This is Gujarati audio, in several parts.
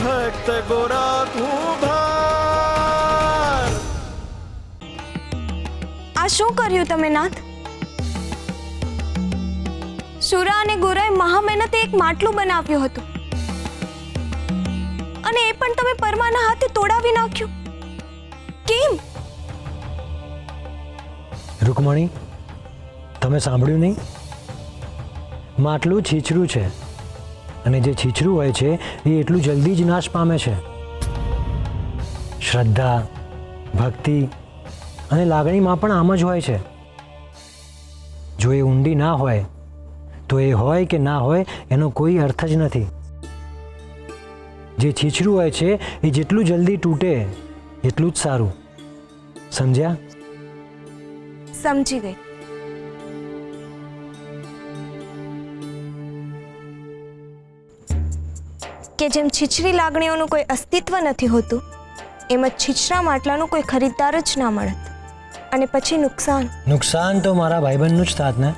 ભક્ત ગોરા કુંભાર. આ શું કર્યું તમે નાથ? સુરા અને ગોરાએ મહા મહેનતે એક માટલું બનાવ્યું હતું અને એ પણ તમે પરમાના હાથે તોડાવી નાખ્યું. કેમ? રૂકમણી, તમે સાંભળ્યું નહીં? માટલું છીછરું છે અને જે છીછરું હોય છે એ એટલું જલ્દી જ નાશ પામે છે. શ્રદ્ધા, ભક્તિ અને લાગણીમાં પણ આમ જ હોય છે. જો એ ઊંડી ના હોય તો એ હોય કે ના હોય એનો કોઈ અર્થ જ નથી. જે છીછરું હોય છે એ જેટલું જલ્દી તૂટે એટલું જ સારું. સમજ્યા? સમજી ગઈ. કે જેમ છીછરી લાગણીઓનું કોઈ અસ્તિત્વ નથી હોતું, એમ જ છીછરા માટલાનું કોઈ ખરીદદાર જ ના મળત. અને પછી નુકસાન તો મારા ભાઈબંધનું જ થાત ને.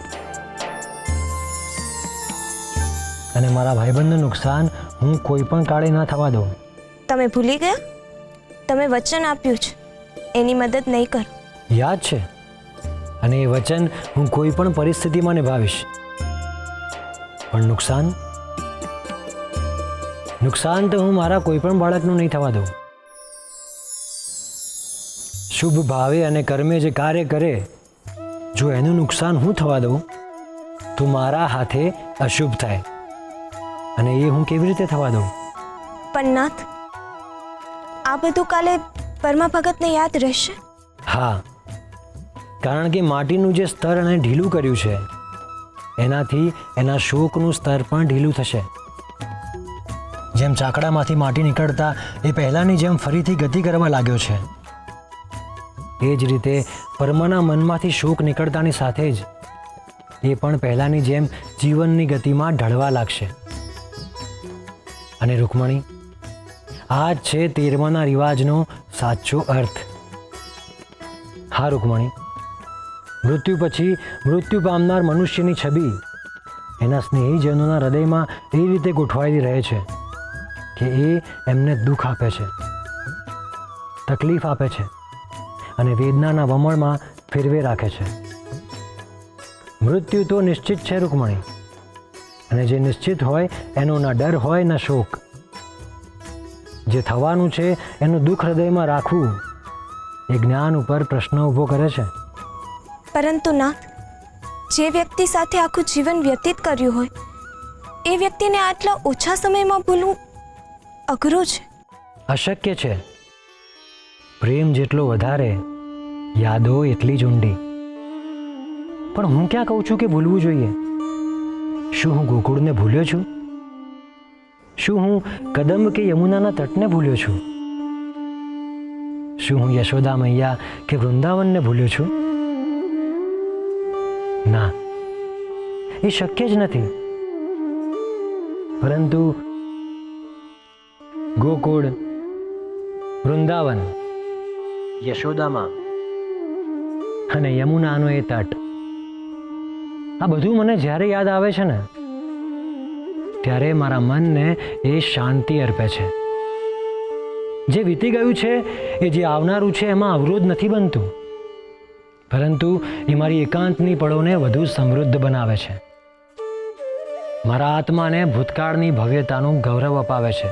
અને મારા ભાઈબંધનું નુકસાન હું કોઈ પણ કાળે ના થવા દઉં. તમે ભૂલી ગયા? તમે વચન આપ્યું છે એની મદદ નહીં કરો. યાદ છે, અને એ વચન હું કોઈ પણ પરિસ્થિતિમાં નિભાવીશ. પણ નુકસાન તો હું મારા કોઈ પણ બાળકનું નહીં થવા દઉં. શુભ ભાવે અને કર્મે જે કાર્ય કરે, જો એનું નુકસાન હું થવા દઉં તો મારા હાથે અશુભ થાય, અને એ હું કેવી રીતે થવા દઉં? પણ નાથ, આ બધું કાલે પરમા ભગતને યાદ રહેશે? હા, કારણ કે માટીનું જે સ્તર એને ઢીલું કર્યું છે એનાથી એના શોકનું સ્તર પણ ઢીલું થશે. જેમ ચાકડામાંથી માટી નીકળતા એ પહેલાંની જેમ ફરીથી ગતિ કરવા લાગ્યો છે, એ જ રીતે પરમાના મનમાંથી શોક નીકળતાની સાથે જ એ પણ પહેલાંની જેમ જીવનની ગતિમાં ઢળવા લાગશે. અને રૂકમણી, આ જ છે 13માના રિવાજનો સાચો અર્થ. હા રૂકમણી, મૃત્યુ પછી મૃત્યુ પામનાર મનુષ્યની છબી એના સ્નેહીજનોના હૃદયમાં એ રીતે ગોઠવાયેલી રહે છે કે એ એમને દુઃખ આપે છે, તકલીફ આપે છે અને વેદનાના વમળમાં ફેરવે રાખે છે. મૃત્યુ તો નિશ્ચિત છે રૂકમણી, અને જે નિશ્ચિત હોય એનો ના ડર હોય ના શોક. જે થવાનું છે એનું દુઃખ હૃદયમાં રાખવું એ જ્ઞાન ઉપર પ્રશ્ન ઊભો કરે છે. પરંતુ નાથ, જે વ્યક્તિ સાથે આખું જીવન વ્યતીત કર્યું હોય એ વ્યક્તિને આટલા ઓછા સમયમાં ભૂલવું અઘરું છે. અશક્ય છે. પ્રેમ જેટલો વધારે, યાદો એટલી જ ઊંડી. પણ હું ક્યાં કહું છું કે ભૂલવું જોઈએ? શું હું ગોકુળને ભૂલ્યો છું? શું હું કદંબ કે યમુનાના તટને ભૂલ્યો છું? શું હું યશોદા મૈયા કે વૃંદાવનને ભૂલ્યો છું? ના, એ શક્ય જ નથી. પરંતુ ગોકુળ, વૃંદાવન, યશોદામાં અને યમુનાનો એ તટ, આ બધું મને જ્યારે યાદ આવે છે ને ત્યારે મારા મનને એ શાંતિ અર્પે છે. જે વીતી ગયું છે એ જે આવનારું છે એમાં અવરોધ નથી બનતું, પરંતુ એ મારી એકાંતની પળોને વધુ સમૃદ્ધ બનાવે છે. મારા આત્માને ભૂતકાળની ભવ્યતાનું ગૌરવ અપાવે છે.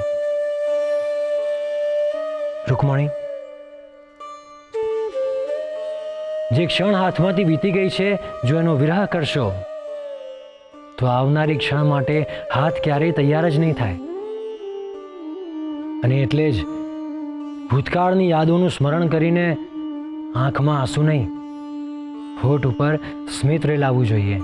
રૂકમણી, જે ક્ષણ હાથમાંથી વીતી ગઈ છે, જો એનો વિરહ કરશો તો આવનારી ક્ષણ માટે હાથ ક્યારેય તૈયાર જ નહીં થાય. અને એટલે જ ભૂતકાળની યાદોનું સ્મરણ કરીને આંખમાં આંસુ નહીં, હોઠ ઉપર સ્મિત રેલાવવું જોઈએ.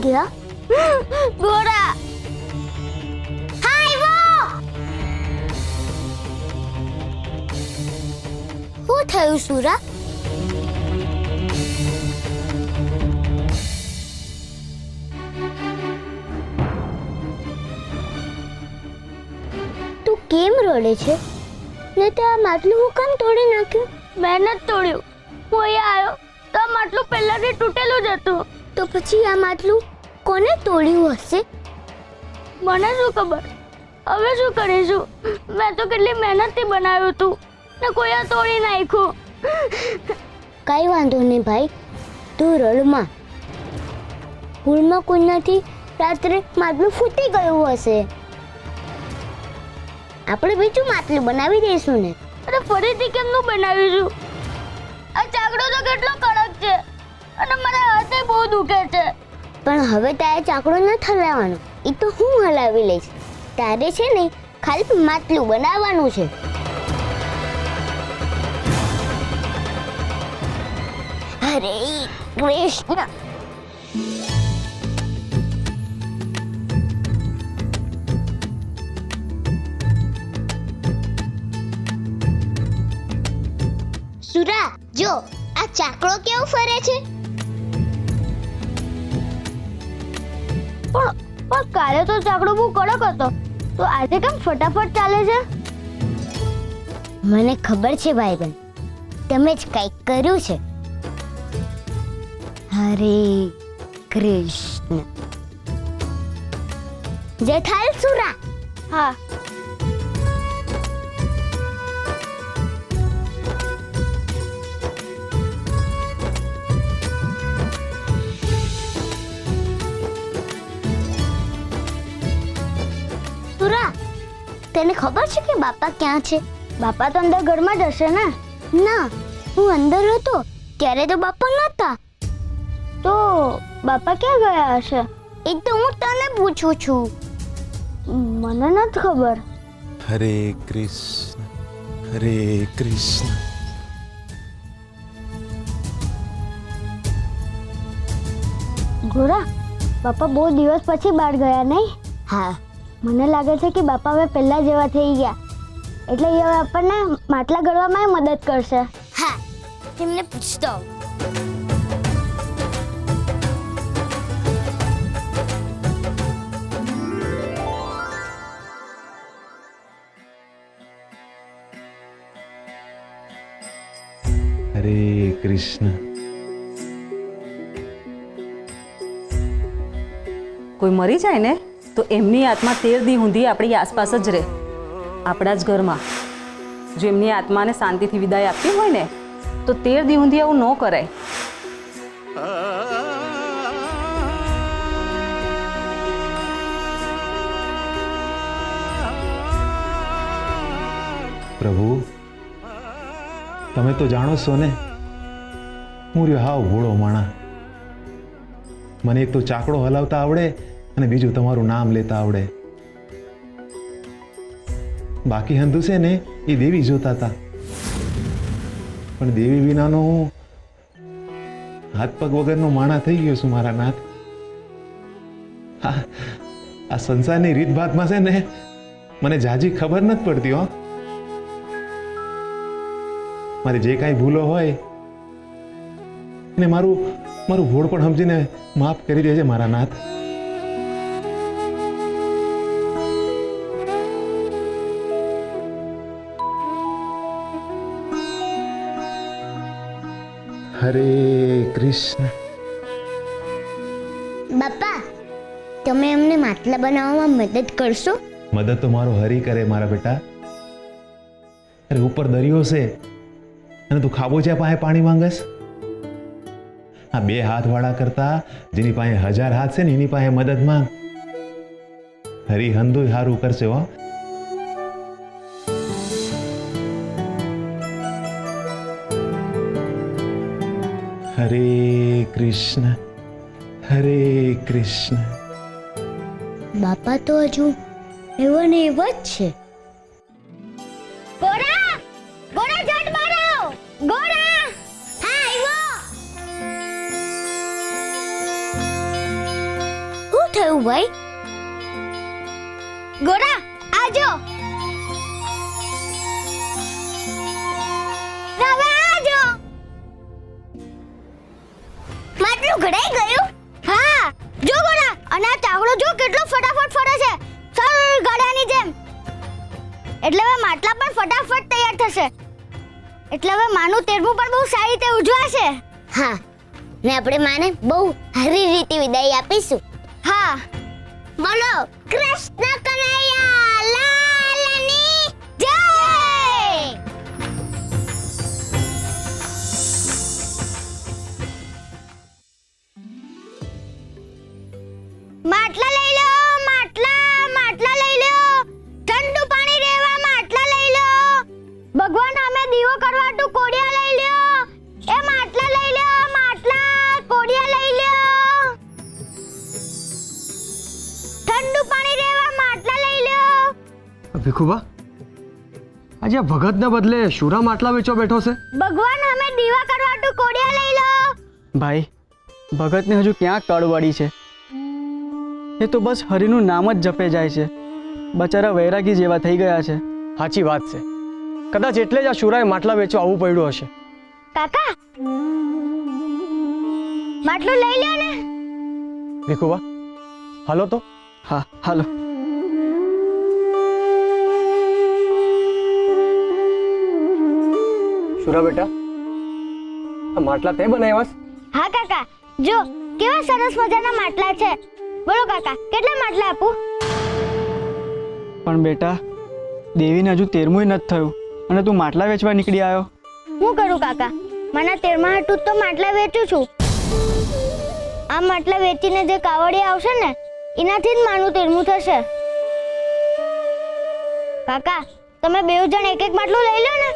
ગયા? ગોરા હા આવ્યો. શું થયું સુરા? તું કેમ રડે છે? ને તે આ માટલું હું કેમ તોડી નાખ્યું? મહેનત તોડ્યું. હું અહીંયા આવ્યો તો આ માટલું પહેલાથી તૂટેલું જ હતું. તો પછી આ માટલું કોને તોડ્યું હશે? મને શું ખબર. હવે શું કરીશું? મેં તો કેટલી મહેનતથી બનાવ્યું હતું ને કોઈ આ તોડી નાખ્યું. કઈ વાંધો નહીં ભાઈ, તું રડમાં. ભૂલમાં કોઈ નથી રાત્રે માટલું ફૂટી ગયું હશે. આપણે બીજું માટલું બનાવી દઈશું ને. અરે ફરીથી કેમનું બનાવીશું? આ ચાકડો તો કેટલો કડક છે અને મારા હાથે બહુ દુખે છે. પણ હવે તારે ચાકડો ન હલાવવાનો, એ તો હું હલાવી લઈશ. તારે છે ને ખાલી માટલું બનાવવાનું છે. હરે કૃષ્ણ. સુરા જો આ ચાકડો કેવો ફરે છે. પણ કાલે તો ચાકડો બહુ કડક હતો, તો આજે કેમ ફટાફટ ચાલે છે? મને ખબર છે ભાઈબંધ, તમે જ કંઈક કર્યું છે. હરે કૃષ્ણ. જેઠાલ સુરા. હા. તને ખબર છે કે બાપા ક્યાં છે? બાપા તો અંદર ઘરમાં જ હશે ને. ના, હું અંદર હતો ત્યારે તો બાપા નહોતા. તો બાપા ક્યાં ગયા હશે? એ તો હું તને પૂછું છું. મને નથી ખબર. હરે કૃષ્ણ હરે કૃષ્ણ. ગોરા, બાપા બહુ દિવસ પછી બહાર ગયા નહીં? હા. મને લાગે છે કે બાપા હવે પહેલા જેવા થઈ ગયા, એટલે એ હવે આપણને માટલા ઘડવામાં મદદ કરશે. હા, તેમને પૂછતો. હરે કૃષ્ણ. કોઈ મરી જાય ને તો એમની આત્મા 13 દી સુધી આપણી આસપાસ જ રહે, આપણા જ ઘરમાં. જો એમની આત્માને શાંતિથી વિદાય આપવી હોય ને તો 13 દી સુધી આવું ન કરાય. પ્રભુ, તમે તો જાણો છો ને, હું રહ્યો હાવ ભોળો માણા. મને એક તો ચાકડો હલાવતા આવડે અને બીજું તમારું નામ લેતા આવડે. બાકી હંધુ છે ને એ દેવી જોતા હતા, પણ દેવી વિનાનો હું હાથ પગ વગરનો માણા થઈ ગયો છું મારા નાથ. આ સંસારની રીતભાતમાં છે ને મને જાજી ખબર નથી પડતી. હો, મારી જે કાંઈ ભૂલો હોય ને મારું ભોળ પણ સમજીને માફ કરી દેજે મારા નાથ. હરે કૃષ્ણ. બાપા, તમે અમને માટલા બનાવવામાં મદદ કરશો? મદદ તો મારો હરી કરે મારા બેટા. અરે ઉપર દરિયો છે અને તું ખાબોચિયા પાસે પાણી માંગસ? આ 2 હાથ વાળા કરતા જેની પાસે 1000 હાથ છે ને એની પાસે મદદ માંગ. હરી હંધુય હારું કરશે. હો, હરે કૃષ્ણ હરે કૃષ્ણ. બાપા તો હજુ એવો ને એવો જ છે. ગોરા, ગોરા ઝટ મારો. ગોરા, હા આવ્યો. ભાઈ? ગોરા આજો. હવે આજો. માટલું ઘડાઈ ગયું? હા જો ગોરા, અને આ ચાકડો જો કેટલો ફટાફટ ફરે છે, સર ગાડાની જેમ. એટલે હવે માટલા પણ ફટાફટ તૈયાર થશે. એટલે હવે માનું 13મું પણ બહુ સારી રીતે ઉજવાશે. હા, ને આપણે માને બહુ સારી રીતે વિદાય આપીશું. હા, બોલો કૃષ્ણ કનૈયા લાલની જય. માટલા લઈ લો, માટલા લઈ લો, ઠંડુ પાણી રહેવા માટલા લઈ લો. ભગવાન અમે દીવો કરવા તું કોડિયા લઈ લો. એ માટલા લઈ લો, માટલા કોડિયા લઈ લો. ઠંડુ પાણી રહેવા માટલા લઈ લો. ભીખુબા, આજે આ ભગતના બદલે શુરા માટલા વેચવા બેઠો છે? ભગવાન અમે દીવા કરવા તું કોડિયા લઈ લો. ભાઈ, ભગતને હજુ ક્યાં કળ વળી છે? એ તો બસ હરિનું નામ જ જપે જાય છે. બચારા વૈરાગી જેવા થઈ ગયા છે. સાચી વાત છે. કદાચ એટલે જ આ શુરાએ માટલા વેચવા આવવું પડ્યું હશે. કાકા માટલું લઈ લો ને. ભીખુબા, હાલો તો. હા, હાલો. શુરા બેટા, આ માટલા તે બનાવ્યા છે? હા કાકા, જો કેવા સરસ મજાના માટલા છે. બોલો કાકા, કેટલા માટલા આપું? પણ બેટા, દેવીને હજુ 13મું નથી થયું અને તું માટલા વેચવા નીકળી આવ્યો. હું કરું કાકા, મારા 13મા હાટું તો માટલા વેચું છું. આ માટલા વેચીને જે કાવડી આવશે ને, એનાથી જ માનું 13મું થશે. કાકા, તમે બે જણ એક એક માટલું લઈ લો ને.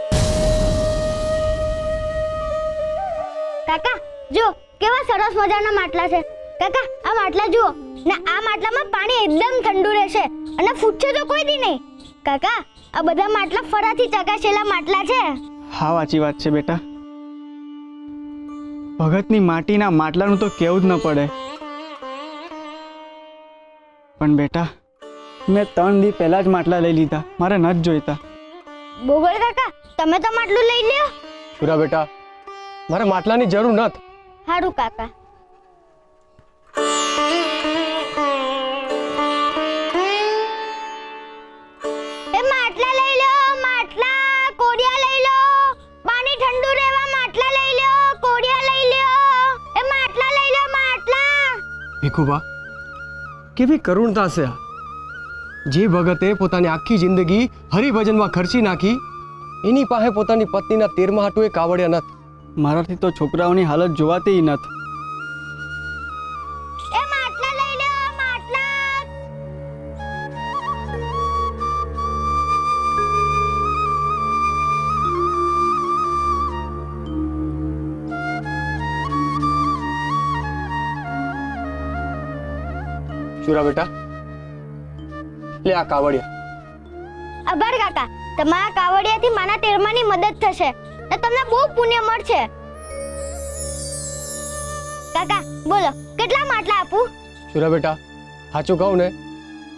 કાકા જો કેવા સરસ મજાના માટલા છે. કાકા આ માટલા જુઓ ને, આ માટલામાં પાણી એકદમ ઠંડુ રહેશે અને ફૂટશે તો કોઈ દી નહીં. કાકા આ બધા માટલા ફરાથી ચકાસેલા માટલા છે. હા, સાચી વાત છે બેટા. ભગતની માટીના માટલાનું તો કેવું જ ન પડે. પણ બેટા, મેં 3 દી પહેલા જ માટલા લઈ લીધા. મારે ન જ જોઈતા. બોગળ કાકા, તમે તો માટલું લઈ લ્યો. શુરા બેટા, મારે માટલાની જરૂર નથી. હારું કાકા. એ માટલા લઈ લો, માટલા કોડિયા લઈ લો. પાણી ઠંડુ રહેવા માટલા લઈ લો, કોડિયા લઈ લો. એ માટલા લઈ લો, માટલા. ભીખુબા, કેવી કરુણતા છે આ! જે ભગતે પોતાની આખી જિંદગી હરિભજનમાં ખર્ચી નાખી, એની પાસે પોતાની પત્નીના 13મા હાટુ એ કાવડિયા નથી. મારાથી તો છોકરાઓની હાલત જોવાતી નથી. એ માટલા લઈ લો, માટલા. શુરા બેટા, લે આ કાવડિયા. આભાર કાકા, તમારા કાવડિયાથી મારા 13માની મદદ થશે ને તમને બહુ પુણ્ય મળશે. કાકા બોલો કેટલા માટલા આપું? શુરા બેટા, સાચું કહું ને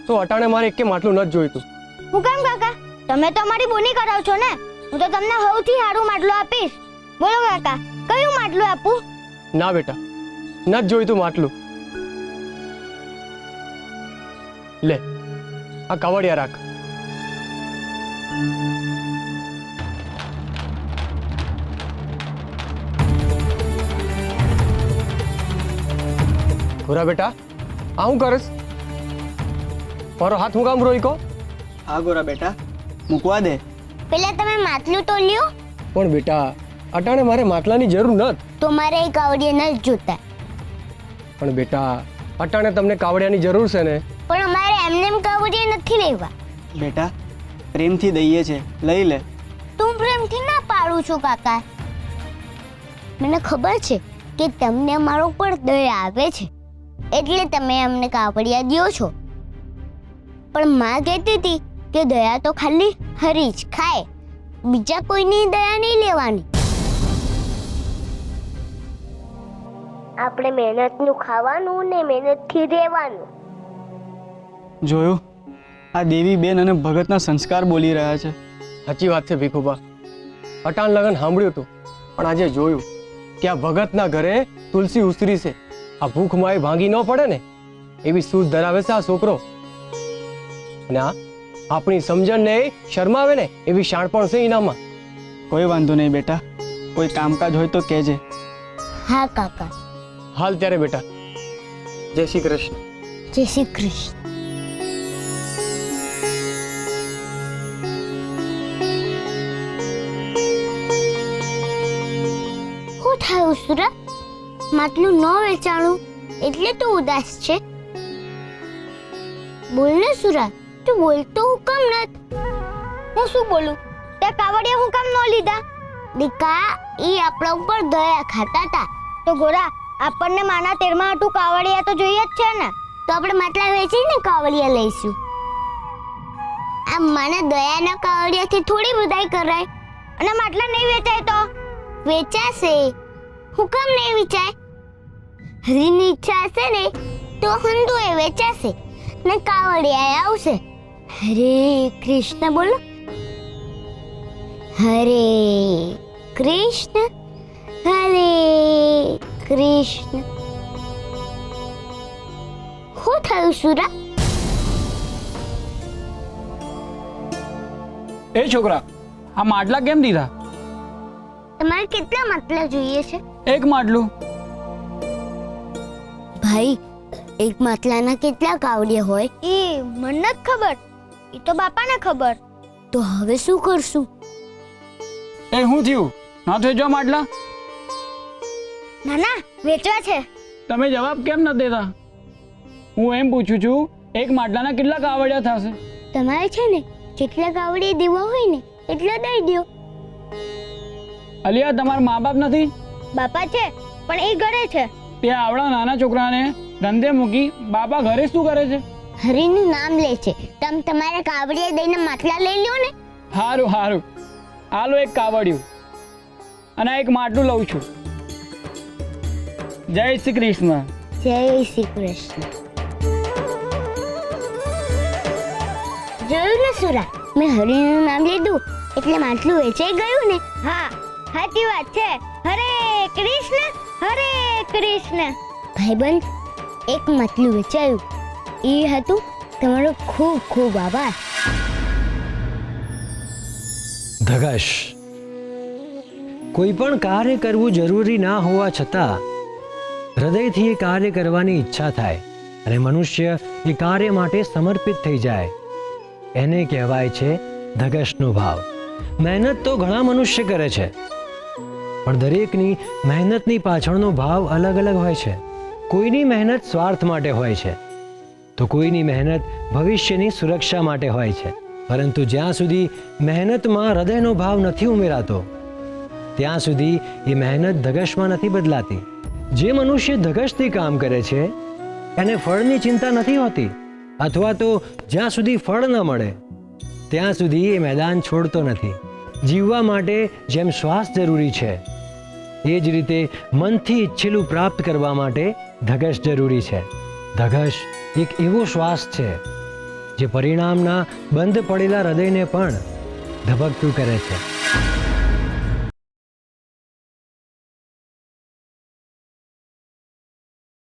તો અટાણે મારે એકે માટલું નથી જોઈતું. હું કેમ કાકા? તમે તો અમારી બોની કરાવ છો ને. હું તો તમને સૌથી સારું માટલું આપીશ. બોલો કાકા, કયું માટલું આપું? ના બેટા, નથી જોઈતું માટલું. લે આ કાવડિયા રાખ. ગોરા બેટા, આ હું કરસ? મારો હાથ હું કામ રોઈ કહો? હા ગોરા બેટા, મૂકવા દે. પેલા તમે માટલું તો લ્યો. પણ બેટા, અટાણે મારે માટલાની જરૂર નથી. તો મારે એ કાવડિયા ન જોતા. પણ બેટા, અટાણે તમને કાવડિયાની જરૂર છે ને? પણ અમારે એમને એમ કાવડિયા નથી લેવા. બેટા, પ્રેમથી દઈએ છે, લઈ લે. તું પ્રેમથી ના પાડું છું કાકા. મને ખબર છે કે તમને મારો પર દયા આવે છે, એટલે તમે અમને કાવડિયા દ્યો છો. પણ માં કહેતી હતી કે દયા તો ખાલી હરી જ ખાય, બીજા કોઈની દયા નહીં લેવાની. આપણે મહેનતનું ખાવાનું ને મહેનતથી રહેવાનું. જોયું, આ દેવી બેન અને ભગતના સંસ્કાર બોલી રહ્યા છે. સાચી વાત છે ભીખુબા. અટાણ લગન સાંભળ્યું હતું, પણ આજે જોયું કે આ ભગતના ઘરે તુલસી ઉતરી છે. આ ભૂખમાં એ ભાંગી ન પડે ને એવી સૂઝ ધરાવે છે આ છોકરો. અને આ આપણી સમજણને શરમાવે ને એવી શાણપણ છે એનામાં. કોઈ વાંધો નહીં બેટા, કોઈ કામકાજ હોય તો કહેજે. હા કાકા. હાલ ત્યારે બેટા, જય શ્રી કૃષ્ણ. જય શ્રી કૃષ્ણ. શું થયું સુરત? માટલું ન વેચાણું એટલે તો ઉદાસ છે. બોલ ને સુરત, તું બોલતો હું કામ નથી? હું શું બોલું? તે કાવડિયા હું કામ ન લીધા? દીકા, ઈ આપણા ઉપર દયા ખાતા હતા. તો ગોરા, આપણને માના તેરમાં હાટું કાવડિયા તો જોઈએ જ છે ને. તો આપણે માટલા વેચીને કાવડિયા લઈશું. આ મને દયાના કાવડિયાથી થોડી બધાઈ કરાય. અને માટલા નહીં વેચાય તો વેચાશે. હું કામ નહીં વેચાય? હરીની ઈચ્છા હશે ને તો હંધુ એ વેચાશે ને કાવડિયા આવશે. હરે કૃષ્ણ બોલો. હરે કૃષ્ણ હરે કૃષ્ણ. શું થયું સુરા? એ છોકરા, આ માટલા કેમ દીધા? તમારે કેટલા માટલા જોઈએ છે? એક માટલું. ભાઈ, એક માટલાના કેટલા કાવડિયા હોય એ મને નથી ખબર. એ તો બાપાને ખબર. તો હવે શું કરશું? એ શું થયું? ના થઈ જાઓ માટલા? ના ના, વેચવા છે. તમે જવાબ કેમ નથી દેતા? હું એમ પૂછું છું, એક માટલાના કેટલા કાવડિયા થશે? તમારે છે ને જેટલા કાવડિયા દેવા હોય ને એટલા દઈ દો. અલિયા, તમારા મા બાપ નથી? બાપા છે પણ એ ઘરે છે. ત્યાં આવડા નાના છોકરાને ધંધે મૂકી બાપા ઘરે શું કરે છે? હરિનું નામ લે છે. તમે તમારા કાવડિયા દઈને માટલા લઈ લ્યો ને. સારું સારું, હાલો એક કાવડિયું અને એક માટલું લઉં છું. જય શ્રી કૃષ્ણ. જય શ્રી કૃષ્ણ. જોયું ને સુરા, મેં હરિનું નામ લીધું એટલે માટલું વેચાઈ ગયું ને. હા, સાચી વાત છે. હરે કૃષ્ણ હરે કૃષ્ણ. ભાઈબંધ, એક માટલું વેચાયું. એ હતું. તમારો ખૂબ ખૂબ આભાર. ધગશ, કોઈ પણ કાર્ય કરવું જરૂરી ના હોવા છતાં હૃદયથી એ કાર્ય કરવાની ઈચ્છા થાય અને મનુષ્ય એ કાર્ય માટે સમર્પિત થઈ જાય, એને કહેવાય છે ધગશનો ભાવ. મહેનત તો ઘણા મનુષ્ય કરે છે, પણ દરેકની મહેનતની પાછળનો ભાવ અલગ અલગ હોય છે. કોઈની મહેનત સ્વાર્થ માટે હોય છે, તો કોઈની મહેનત ભવિષ્યની સુરક્ષા માટે હોય છે. પરંતુ જ્યાં સુધી મહેનતમાં હૃદયનો ભાવ નથી ઉમેરાતો ત્યાં સુધી એ મહેનત ધગશમાં નથી બદલાતી. જે મનુષ્ય ધગશથી કામ કરે છે એને ફળની ચિંતા નથી હોતી, અથવા તો જ્યાં સુધી ફળ ન મળે ત્યાં સુધી એ મેદાન છોડતો નથી. જીવવા માટે જેમ શ્વાસ જરૂરી છે એ જ રીતે મનથી ઈચ્છેલું પ્રાપ્ત કરવા માટે ધગશ જરૂરી છે. ધગશ એક એવો શ્વાસ છે જે પરિણામના બંધ પડેલા હૃદયને પણ ધબકતું કરે છે.